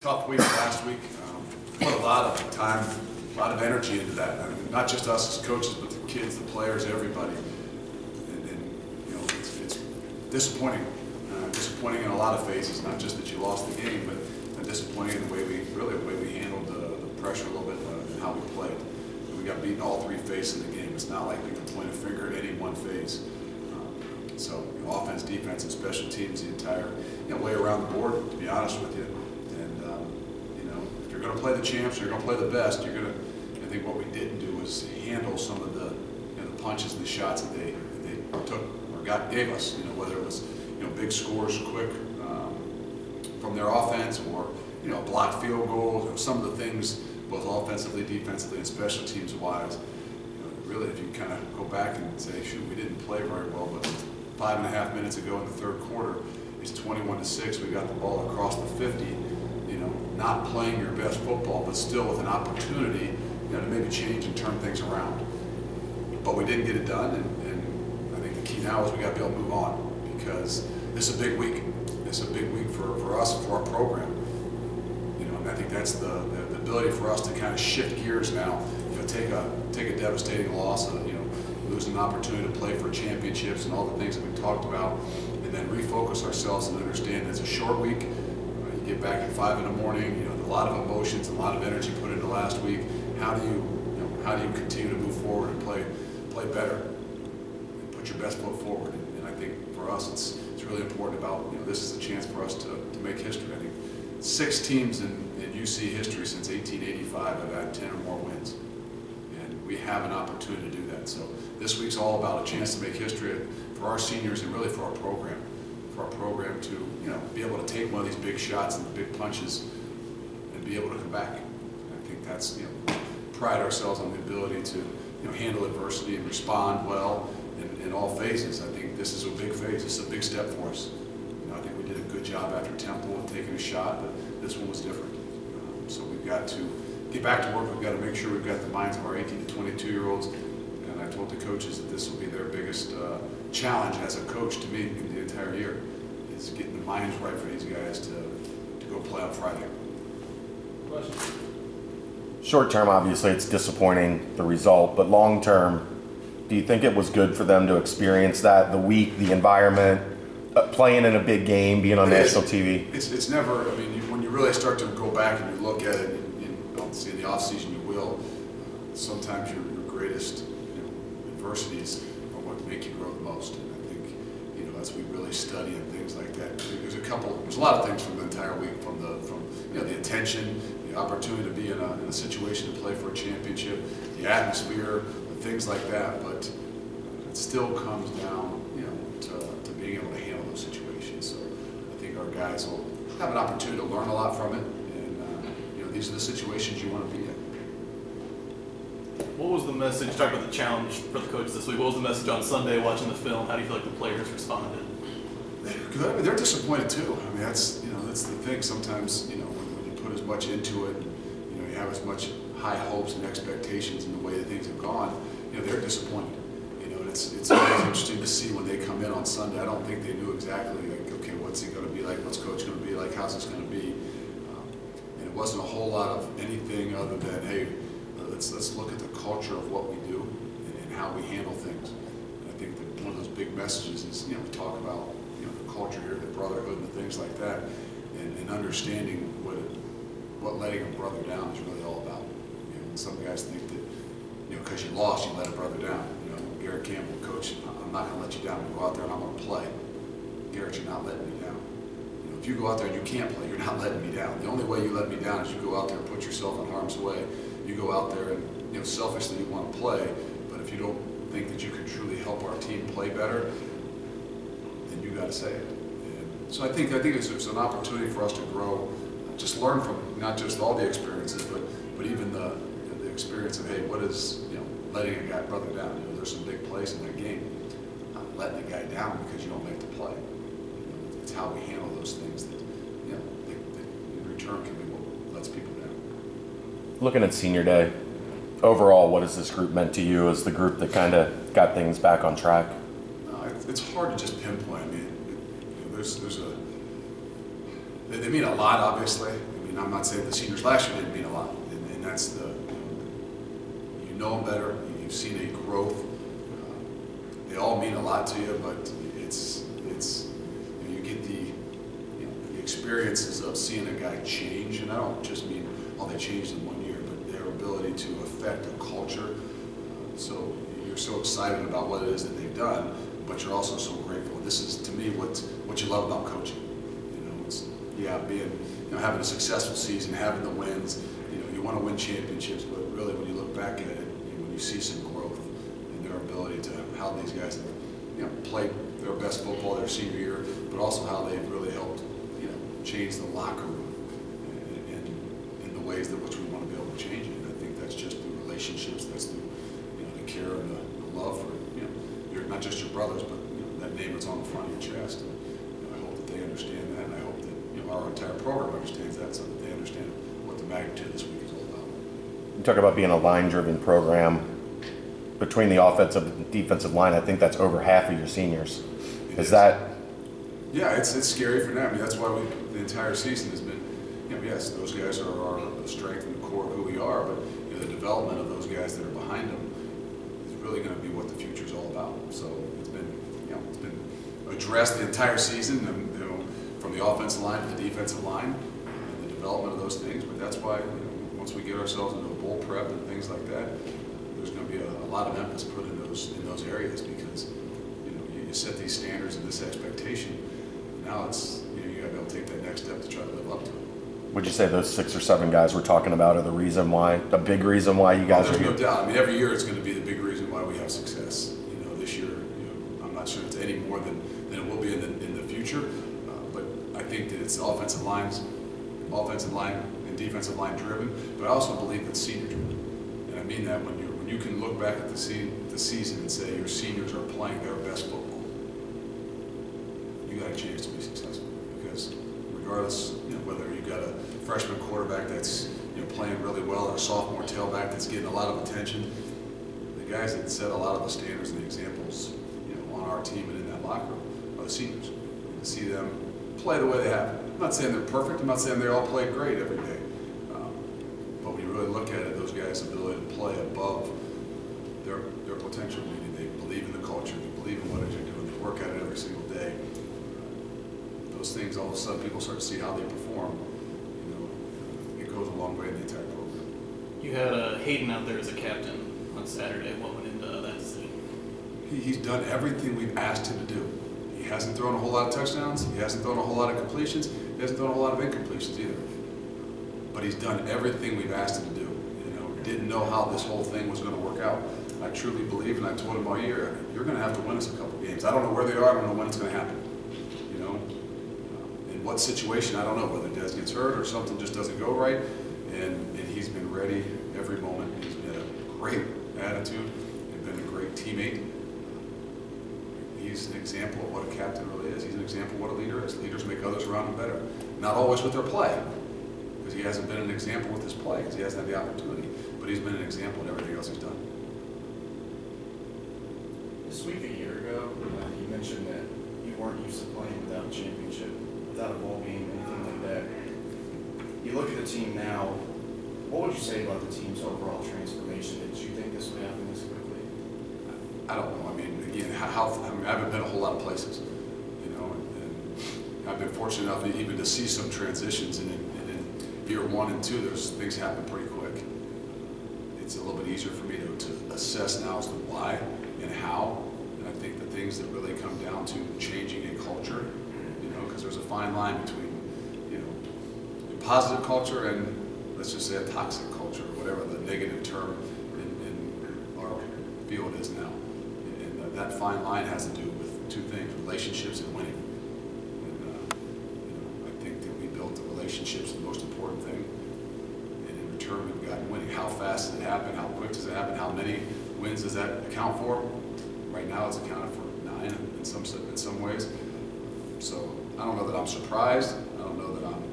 Tough week last week. Put a lot of time, a lot of energy into that. I mean, not just us as coaches, but the kids, the players, everybody. And you know, it's disappointing. Disappointing in a lot of phases. Not just that you lost the game, but disappointing in the way we handled the pressure a little bit and how we played. We got beaten all three phases of the game. It's not like we can point a finger at any one phase. So offense, defense, and special teams, the entire way around the board. To be honest with you. If you're going to play the champs, you're going to play the best. You're going to. I think what we didn't do was handle some of the the punches and the shots that they took or gave us. Whether it was big scores quick from their offense or blocked field goals or some of the things both offensively, defensively, and special teams wise. Really, if you kind of go back and say, shoot, we didn't play very well, but 5.5 minutes ago in the third quarter, it's 21-6. We got the ball across the 50. Not playing your best football, but still with an opportunity, to maybe change and turn things around. But we didn't get it done, and I think the key now is we got to be able to move on because this is a big week. This is a big week for us, for our program. And I think that's the ability for us to kind of shift gears now. Take a devastating loss, lose an opportunity to play for championships and all the things that we talked about, and then refocus ourselves and understand it's a short week. Get back at 5 in the morning. A lot of emotions, a lot of energy put into last week. How do you continue to move forward and play better, and put your best foot forward? And I think for us, it's really important about this is a chance for us to make history. I think 6 teams in UC history since 1885 have had 10 or more wins, and we have an opportunity to do that. So this week's all about a chance to make history for our seniors and really for our program. For our program to be able to take one of these big shots and big punches and be able to come back. And I think that's pride ourselves on the ability to handle adversity and respond well in all phases. I think this is a big phase. This is a big step for us. I think we did a good job after Temple and taking a shot, but this one was different. So we've got to get back to work. We've got to make sure we've got the minds of our 18 to 22-year-olds. And I told the coaches that this will be their biggest challenge as a coach to me in the entire year. Is getting the minds right for these guys to go play on Friday. Short term, obviously, it's disappointing, the result, but long term, do you think it was good for them to experience that, the week, the environment, playing in a big game, being on national TV? It's never, I mean, when you really start to go back and you look at it, and obviously in the off-season you will, sometimes your greatest adversities are what make you grow the most. As we really study and things like that. There's a lot of things from the entire week, from the attention, the opportunity to be in a situation to play for a championship, the atmosphere, and things like that. But it still comes down, to being able to handle those situations. So I think our guys will have an opportunity to learn a lot from it, and these are the situations you want to be in. What was the message, talk about the challenge for the coaches this week, what was the message on Sunday watching the film? How do you feel like the players responded? They're good. I mean, they're disappointed too. I mean, that's the thing. Sometimes, when you put as much into it, and, you have as much high hopes and expectations in the way that things have gone, they're disappointed. And it's always interesting to see when they come in on Sunday. I don't think they knew exactly, like, okay, what's it going to be like? What's coach going to be like? How's this going to be? And it wasn't a whole lot of anything other than, hey, let's look at the culture of what we do and how we handle things. And I think that one of those big messages is, we talk about the culture here, the brotherhood, and things like that, and understanding what letting a brother down is really all about. Some guys think that because you lost, you let a brother down. Garrett Campbell, coach, I'm not going to let you down. You go out there and I'm going to play. Garrett, you're not letting me down. If you go out there and you can't play, you're not letting me down. The only way you let me down is you go out there and put yourself in harm's way. You go out there and selfishly you want to play, but if you don't think that you can truly help our team play better, then you got to say it. And so I think it's an opportunity for us to grow, just learn from not just all the experiences, but even the experience of, hey, what is letting a brother down? There's some big plays in that game. Not letting a guy down because you don't make the play. It's how we handle those things that in return can be what lets people down. Looking at senior day, overall, what has this group meant to you as the group that kind of got things back on track? It's hard to just pinpoint. I mean, they mean a lot, obviously. I mean, I'm not saying the seniors last year didn't mean a lot, and that's the, you know them better, you've seen a growth. They all mean a lot to you, but it's you get the experiences of seeing a guy change, and I don't just mean, oh, they changed in 1 year, but their ability to affect a culture. So you're so excited about what it is that they've done, but you're also so grateful. This is, to me, what you love about coaching. It's being, having a successful season, having the wins. You want to win championships, but really, when you look back at it, when you see some growth in their ability to how these guys have, played their best football their senior year, but also how they've really helped, change the locker room in the ways that which we want to be able to change it. And I think that's just through relationships, that's through, the care and the love for, not just your brothers, but that name that's on the front of your chest. And I hope that they understand that, and I hope that our entire program understands that, so that they understand what the magnitude of this week is all about. You talk about being a line-driven program. Between the offensive and defensive line, I think that's over half of your seniors. Is that? Yeah, it's scary for them. I mean, that's why the entire season has been, yes, those guys are the strength and the core of who we are, but the development of those guys that are behind them is really going to be what the future is all about. So it's been addressed the entire season, and, from the offensive line to the defensive line, and the development of those things. But that's why once we get ourselves into a bowl prep and things like that, there's going to be a lot of emphasis put in those areas, because you set these standards and this expectation. Now it's you got to be able to take that next step to try to live up to it. Would you say those 6 or 7 guys we're talking about are the big reason why you guys are here? There's no doubt. I mean, every year it's going to be the big reason why we have success. This year, I'm not sure it's any more than it will be in the future. But I think that it's offensive line and defensive line driven. But I also believe it's senior driven, and I mean that when you can look back at the season and say your seniors are playing their best football, you got a chance to be successful. Because regardless, whether you got a freshman quarterback that's playing really well, or a sophomore tailback that's getting a lot of attention, the guys that set a lot of the standards and the examples, on our team and in that locker room are the seniors. And to see them play the way they have. I'm not saying they're perfect. I'm not saying they all play great every day. But when you really look at it, those guys' ability to play above their potential, meaning they believe in the culture, they believe in what it is you're doing, they work at it every single day. Those things, all of a sudden, people start to see how they perform. It goes a long way in the entire program. You had Haden out there as a captain on Saturday. What went into that decision? He's done everything we've asked him to do. He hasn't thrown a whole lot of touchdowns. He hasn't thrown a whole lot of completions. He hasn't thrown a whole lot of incompletions either. But he's done everything we've asked him to do. Didn't know how this whole thing was going to work out. I truly believe, and I told him all year, you're going to have to win us a couple games. I don't know where they are. I don't know when it's going to happen. In what situation, I don't know. Whether Des gets hurt or something just doesn't go right. And he's been ready every moment. He's been a great attitude. He's been a great teammate. He's an example of what a captain really is. He's an example of what a leader is. Leaders make others around him better. Not always with their play, because he hasn't been an example with his play, because he hasn't had the opportunity. But he's been an example in everything else he's done. This week a year ago, you mentioned that you weren't used to playing without a championship, without a bowl game, anything like that. You look at the team now, what would you say about the team's overall transformation? Did you think this would happen this quickly? I don't know. I mean, again, I haven't been a whole lot of places, and I've been fortunate enough even to see some transitions, and in year 1 and 2, things happen pretty quick. It's a little bit easier for me to assess now as to why and how, and I think the things that really come down to changing a culture, because there's a fine line between, a positive culture and, let's just say, a toxic culture, or whatever the negative term in our field is now. And that fine line has to do with 2 things: relationships and winning. And I think that we built the relationships, the most important thing, and in return we've gotten winning. How fast does it happen? How quick does it happen? How many wins does that account for? Right now it's accounted for 9 in some ways. So I don't know that I'm surprised. I don't know that I'm,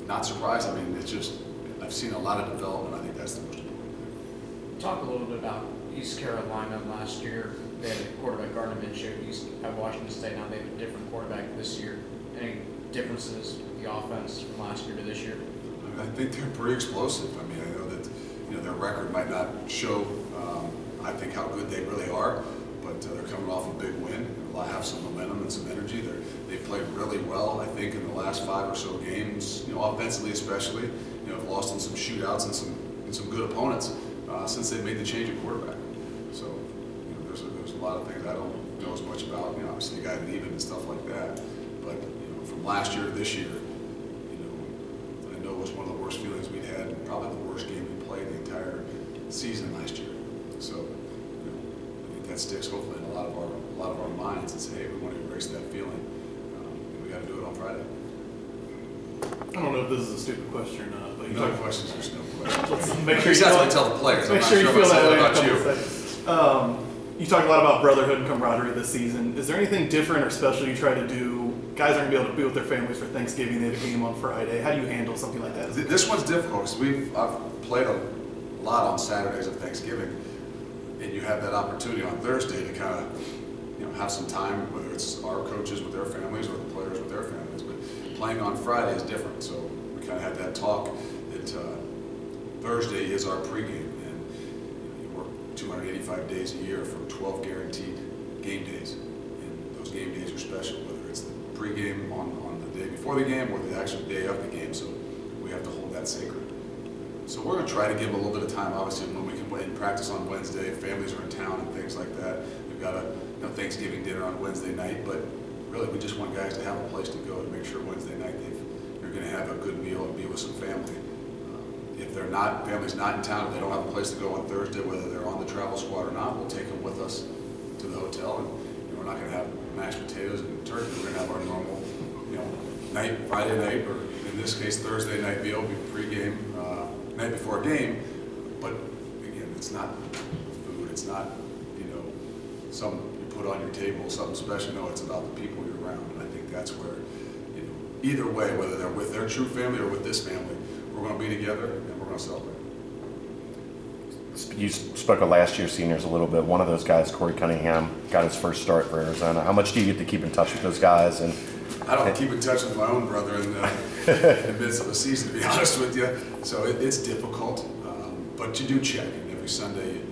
not surprised. I mean, it's just, I've seen a lot of development. I think that's the most important thing. Talk a little bit about East Carolina last year. They had a quarterback Gardner Minshew at Washington State. Now they have a different quarterback this year. Any differences you the offense from last year to this year? I think they're pretty explosive. I mean, I know that their record might not show, I think, how good they really are, but they're coming off a big win. They'll have some momentum and some energy. They've played really well, I think, in the last 5 or so games. Offensively especially. Have lost in some shootouts and some good opponents since they made the change at quarterback. So there's a lot of things I don't know as much about. Obviously, the guy leaving and stuff like that. But from last year to this year. I know it was one of the worst feelings we'd had, and probably the worst game we played the entire season last year. So, I think that sticks hopefully in a lot of our minds and say, hey, we want to erase that feeling. We got to do it on Friday. I don't know if this is a stupid question or not, but No questions, there's no questions. let's make sure you That's feel, what I tell the players. make I'm sure not you sure feel that way in a about couple you. of seconds. You talk a lot about brotherhood and camaraderie this season. Is there anything different or special you try to do? Guys aren't going to be able to be with their families for Thanksgiving. They have a game on Friday. How do you handle something like that? This one's difficult because I've played a lot on Saturdays of Thanksgiving, and you have that opportunity on Thursday to kind of have some time, whether it's our coaches with their families or the players with their families. But playing on Friday is different, so we kind of had that talk that Thursday is our pregame, and you work 285 days a year for 12 guaranteed game days, and those game days are special, whether it's the pregame on the day before the game or the actual day of the game, so we have to hold that sacred. So we're going to try to give a little bit of time, obviously, when we can practice on Wednesday, if families are in town and things like that. We've got a Thanksgiving dinner on Wednesday night, but really we just want guys to have a place to go to make sure Wednesday night they're going to have a good meal and be with some family. If family's not in town, if they don't have a place to go on Thursday, whether they're on the travel squad or not, we'll take them with us to the hotel, and we're not going to have mashed potatoes and turkey. We're going to have our normal, night, Friday night, or in this case Thursday night meal, pregame, night before a game. But again, it's not food. It's not something you put on your table, something special. No, it's about the people you're around, and I think that's where either way, whether they're with their true family or with this family, we're going to be together and we're going to celebrate. You spoke of last year's seniors a little bit. One of those guys, Corey Cunningham, got his first start for Arizona. How much do you get to keep in touch with those guys? And I don't keep in touch with my own brother in the midst of the season, to be honest with you. So it's difficult, but you do check. And every Sunday,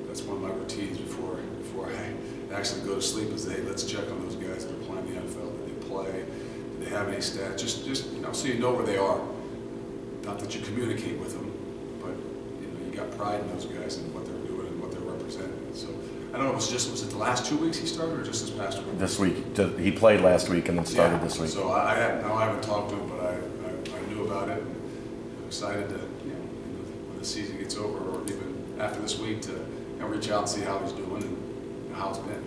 that's one of my routines before I actually go to sleep is, hey, let's check on those guys that are playing the NFL. Did they play? Did they have any stats? Just so you know where they are. Not that you communicate with them, but you got pride in those guys and what they're doing and what they're representing. So I don't know, was it the last 2 weeks he started or just this past week? this week, he played last week and then started this week. So I haven't talked to him, but I knew about it, and I'm excited to when the season gets over or even after this week to reach out and see how he's doing and how it's been.